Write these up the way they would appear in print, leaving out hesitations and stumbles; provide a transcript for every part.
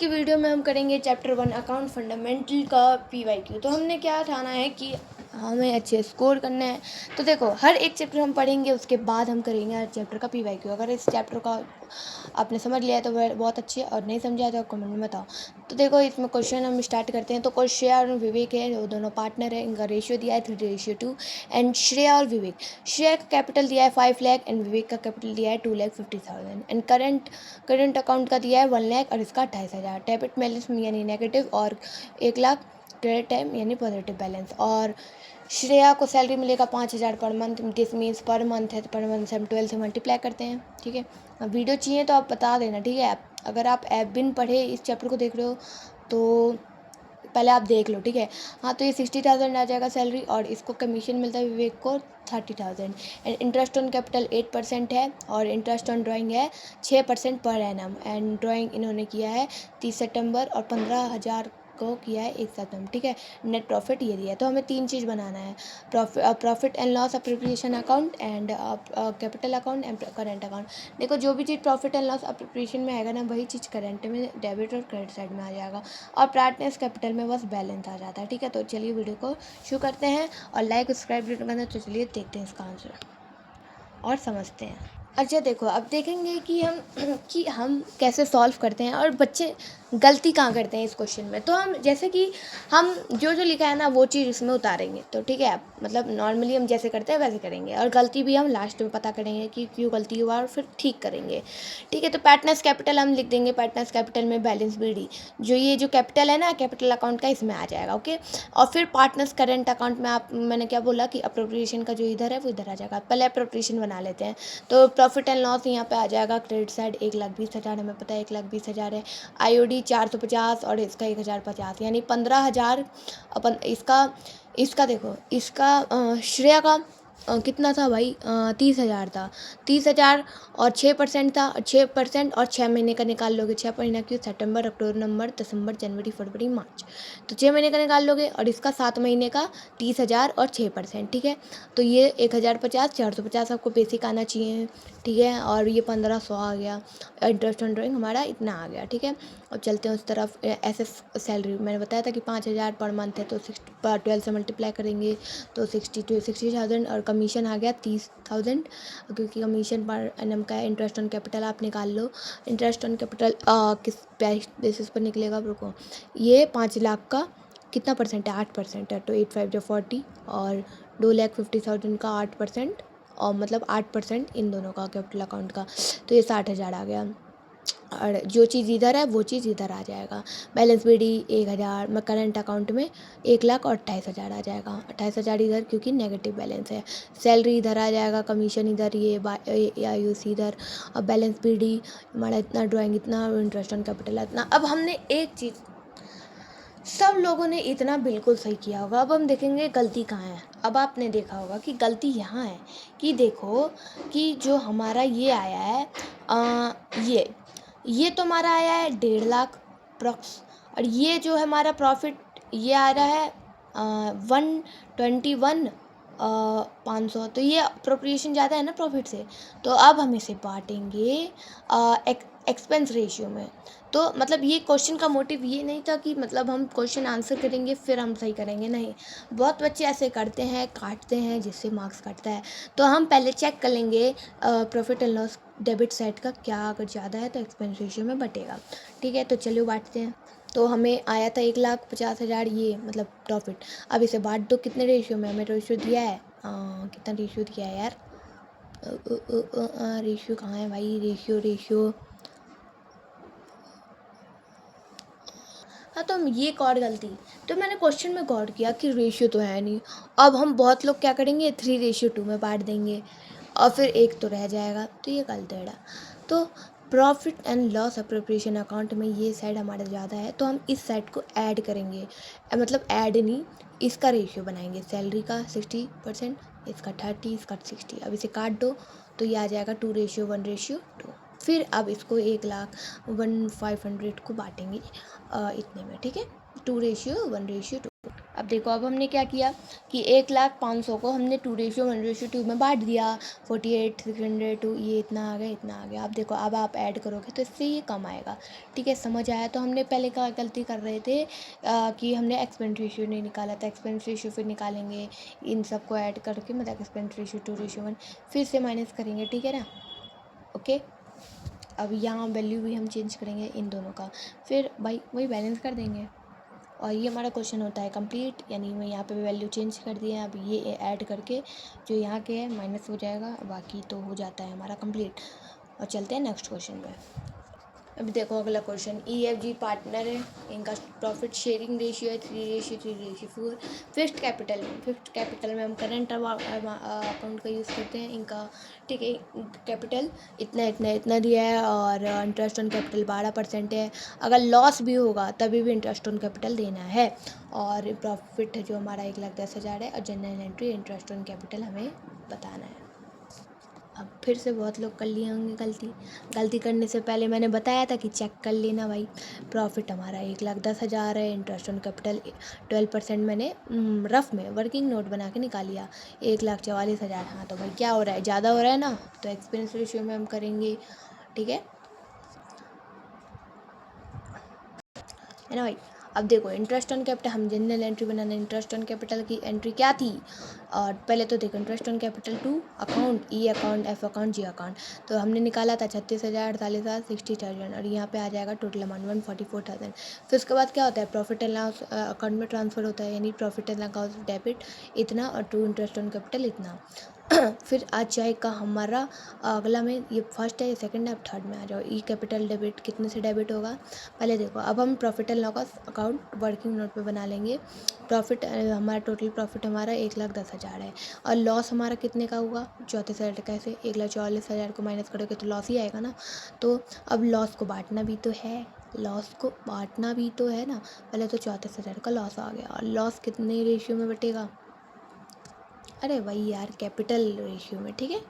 की वीडियो में हम करेंगे चैप्टर 1 अकाउंट फंडामेंटल का PYQ। तो हमने क्या ठाना है कि हमें अच्छे स्कोर करने हैं। तो देखो, हर एक चैप्टर हम पढ़ेंगे, उसके बाद हम करेंगे हर चैप्टर का PYQ। अगर इस चैप्टर का आपने समझ लिया है तो वह बहुत अच्छी है, और नहीं समझा तो कमेंट में बताओ। तो देखो, इसमें क्वेश्चन हम स्टार्ट करते हैं। तो कोई श्रेया और विवेक है, वो दोनों पार्टनर है। इनका रेशियो दिया है 3:2। एंड श्रेया और विवेक, श्रेया का कैपिटल दिया है 5 लाख एंड विवेक का कैपिटल दिया है 2,50,000। एंड करंट अकाउंट का दिया है 1 लाख और इसका 28,000। डेबिट बैलेंस यानी नेगेटिव और 1 लाख। क्रेडिट टाइम यानी पॉजिटिव बैलेंस। और श्रेया को सैलरी मिलेगा 5,000 per month. This means per month है, तो पर मंथ से हम 12 से मल्टीप्लाई करते हैं। ठीक है, वीडियो चाहिए तो आप बता देना। ठीक है, अगर आप ऐप बिन पढ़े इस चैप्टर को देख रहे हो तो पहले आप देख लो। ठीक है, हाँ, तो ये 60,000 आ जाएगा सैलरी, और इसको कमीशन मिलता है विवेक को 30,000। एंड इंटरेस्ट ऑन कैपिटल 8% है, और इंटरेस्ट ऑन ड्राइंग है 6% पर एनम। एंड ड्राइंग इन्होंने किया है 30 सितंबर और 15,000 को किया है 1 सितंबर। ठीक है, नेट प्रॉफिट ये दिया है। तो हमें 3 चीज़ बनाना है, profit and loss appropriation account and capital account and current account. देखो, जो भी चीज़ प्रॉफिट एंड लॉस अप्रोप्रिएशन में आएगा ना, वही चीज़ करेंट में, डेबिट और क्रेडिट साइड में आ जाएगा, और पार्टनर्स कैपिटल में बस बैलेंस आ जाता है। ठीक है, तो चलिए वीडियो को शुरू करते हैं, और लाइक सब्सक्राइब करना। तो चलिए देखते हैं इसका आंसर और समझते हैं। अच्छा, देखो, अब देखेंगे कि हम कैसे सॉल्व करते हैं, और बच्चे गलती कहाँ करते हैं इस क्वेश्चन में। तो हम जैसे कि हम जो लिखा है ना, वो चीज़ इसमें उतारेंगे। तो ठीक है, मतलब नॉर्मली हम जैसे करते हैं वैसे करेंगे, और गलती भी हम लास्ट में पता करेंगे कि क्यों गलती हुआ, और फिर ठीक करेंगे। ठीक है, तो पार्टनर्स कैपिटल हम लिख देंगे। पार्टनर्स कैपिटल में बैलेंस BD, जो ये जो कैपिटल है ना, कैपिटल अकाउंट का, इसमें आ जाएगा। ओके, और फिर पार्टनर्स करेंट अकाउंट में मैंने क्या बोला कि अप्रोप्रिएशन का जो इधर है वो इधर आ जाएगा। पहले अप्रोप्रिएशन बना लेते हैं। तो प्रॉफिट एंड लॉस यहाँ पे आ जाएगा। क्रेडिट साइड 1,20,000, हमें पता है 1,20,000 है। IOD 450 और इसका 1,050, यानी 15,000 अपन इसका देखो, इसका श्रेया का कितना था भाई, 30,000 था। 30,000 और 6% था, 6% और 6 महीने का निकाल लोगे। 6 महीना क्यों, सितंबर, अक्टूबर, नवंबर, दिसंबर, जनवरी, फरवरी, मार्च। तो 6 महीने का निकाल लोगे, और इसका 7 महीने का 30,000 और 6%। ठीक है, तो ये 1,050, 450 आपको बेसिक आना चाहिए। ठीक है, और ये 1,500 आ गया। इंटरेस्ट ऑन ड्राइंग हमारा इतना आ गया। ठीक है, अब चलते हैं उस तरफ। ऐसे सैलरी मैंने बताया था कि 5,000 पर मंथ है, तो 12 से मल्टीप्लाई करेंगे तो 60,000, और कमीशन आ गया 30,000, क्योंकि कमीशन पर एनम का है। इंटरेस्ट ऑन कैपिटल आप निकाल लो। इंटरेस्ट ऑन कैपिटल किस बेसिस पर निकलेगा, रुको, ये 5 लाख का कितना परसेंट है, 8% है। तो 8 5 40, और 2,50,000 का 8%, और मतलब 8% इन दोनों का कैपिटल अकाउंट का, तो ये 60,000 आ गया। और जो चीज़ इधर है वो चीज़ इधर आ जाएगा। बैलेंस BD 1,000 में, करंट अकाउंट में 1 लाख और 28,000 आ जाएगा। 28,000 इधर क्योंकि नेगेटिव बैलेंस है। सैलरी इधर आ जाएगा, कमीशन इधर, ये IUC इधर, और बैलेंस BD हमारा इतना, ड्राइंग इतना, इंटरेस्ट ऑन कैपिटल इतना। अब हमने एक चीज़, सब लोगों ने इतना बिल्कुल सही किया होगा। अब हम देखेंगे गलती कहाँ है। अब आपने देखा होगा कि गलती यहाँ है कि देखो कि जो हमारा ये आया है, ये तो हमारा आया है 1.5 लाख प्रॉक्स, और ये जो है हमारा प्रॉफिट, ये आ रहा है 121 500। तो ये अप्रोप्रिएशन ज़्यादा है ना प्रॉफिट से। तो अब हम इसे बांटेंगे एक्सपेंस रेशियो में। तो मतलब ये क्वेश्चन का मोटिव ये नहीं था कि मतलब हम क्वेश्चन आंसर करेंगे फिर हम सही करेंगे, नहीं। बहुत बच्चे ऐसे करते हैं, काटते हैं, जिससे मार्क्स कटता है। तो हम पहले चेक कर लेंगे profit and loss debit side का क्या, अगर ज़्यादा है तो एक्सपेंस रेशियो में बटेगा। ठीक है, तो चलिए बांटते हैं। तो हमें आया था 1,50,000, ये मतलब प्रॉफिट। अब इसे बांट दो कितने रेशियो में, हमें रेशियो दिया है, कितना रेशियो दिया है यार, रेशियो कहाँ है भाई, रेशियो। हाँ, तो ये एक और गलती, तो मैंने क्वेश्चन में गौर किया कि रेशियो तो है नहीं। अब हम बहुत लोग क्या करेंगे, 3:2 में बांट देंगे, और फिर एक तो रह जाएगा, तो ये गलत है। तो profit and loss appropriation account में ये साइड हमारा ज़्यादा है, तो हम इस साइड को ऐड करेंगे। मतलब ऐड नहीं, इसका रेशियो बनाएंगे। सैलरी का 60%, इसका 30, इसका 60। अब इसे काट दो तो ये आ जाएगा 2:1:2। फिर अब इसको 1,01,500 को बांटेंगे इतने में। ठीक है, 2:1:2। अब देखो, अब हमने क्या किया कि 1,05,000 को हमने 2:1:2 में बांट दिया। 48 602 ये इतना आ गया, इतना आ गया। अब देखो, अब आप ऐड करोगे तो इससे ये कम आएगा। ठीक है, समझ आया? तो हमने पहले क्या गलती कर रहे थे कि हमने एक्सपेंस रेशियो नहीं निकाला था। एक्सपेंस रेशियो फिर निकालेंगे इन सबको ऐड करके, मतलब एक्सपेंस रेशियो 2:1 फिर से माइनस करेंगे। ठीक है ना? ओके, अब यहाँ वैल्यू भी हम चेंज करेंगे इन दोनों का, फिर भाई वही बैलेंस कर देंगे और ये हमारा क्वेश्चन होता है कंप्लीट। यानी मैं यहाँ पे वैल्यू चेंज कर दिए हैं, अब ये ऐड करके जो यहाँ के है माइनस हो जाएगा, बाकी तो हो जाता है हमारा कंप्लीट। और चलते हैं नेक्स्ट क्वेश्चन पे। अभी देखो अगला क्वेश्चन, EFG पार्टनर है, इनका प्रॉफिट शेयरिंग रेशियो है 3:3:4। फिक्स्ड कैपिटल में हम करंट अकाउंट का यूज़ करते हैं इनका। ठीक है, कैपिटल इतना इतना इतना दिया है और इंटरेस्ट ऑन कैपिटल 12% है। अगर लॉस भी होगा तभी भी इंटरेस्ट ऑन कैपिटल देना है। और प्रॉफिट जो हमारा 1,10,000 है और general entry interest on capital हमें बताना है। अब फिर से बहुत लोग कर लिए होंगे गलती करने से पहले मैंने बताया था कि चेक कर लेना भाई। प्रॉफिट हमारा 1,10,000 है, इंटरेस्ट ऑन कैपिटल 12% मैंने रफ में वर्किंग नोट बना के निकाल लिया। 1,44,000। हाँ तो भाई क्या हो रहा है, ज़्यादा हो रहा है ना, तो एक्सपेंस रेशियो में हम करेंगे। ठीक है ना भाई? अब देखो, इंटरेस्ट ऑन कैपिटल हम जनरल एंट्री बनाना। इंटरेस्ट ऑन कैपिटल की एंट्री क्या थी? और पहले तो देखो, interest on capital to account, E account, F account, G account. तो हमने निकाला था 36,000, 48,000, 60,000 और यहाँ पे आ जाएगा टोटल अमाउंट 144,000। फिर उसके बाद क्या होता है, प्रॉफिट एंड लॉस अकाउंट में ट्रांसफ़र होता है, यानी प्रॉफिट एंड लॉस डेबिट इतना और टू इंटरेस्ट ऑन कैपिटल इतना। फिर आ जाएगा हमारा अगला में, ये फर्स्ट है, सेकंड है, अब थर्ड में आ जाओ। ई कैपिटल डेबिट कितने से डेबिट होगा? पहले देखो, अब हम profit and loss account working note पे बना लेंगे। प्रॉफिट हमारा टोटल प्रॉफिट हमारा 1,10,000 है और लॉस हमारा कितने का हुआ? 34,000। कैसे? 1,44,000 को माइनस करोगे तो लॉस ही आएगा ना। तो अब लॉस को बांटना भी तो है, ना। पहले तो 34,000 का लॉस आ गया और लॉस कितने रेशियो में बटेगा? अरे वही यार, कैपिटल रेशियो में। ठीक है,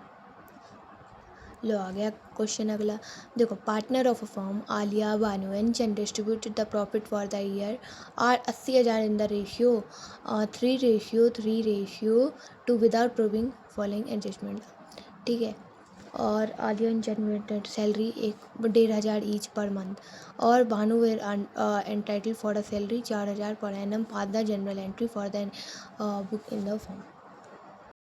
लो आ गया क्वेश्चन अगला। देखो, partner of a firm Aliya Banu and Chand distributed the profit for the year are 80,000 in the ratio 3:2 without proving following adjustment. ठीक है, और Aliya and generated salary 1,500 each per month और Bhanu were entitle for a salary 4,000 per annum. Father general entry for the book in the form.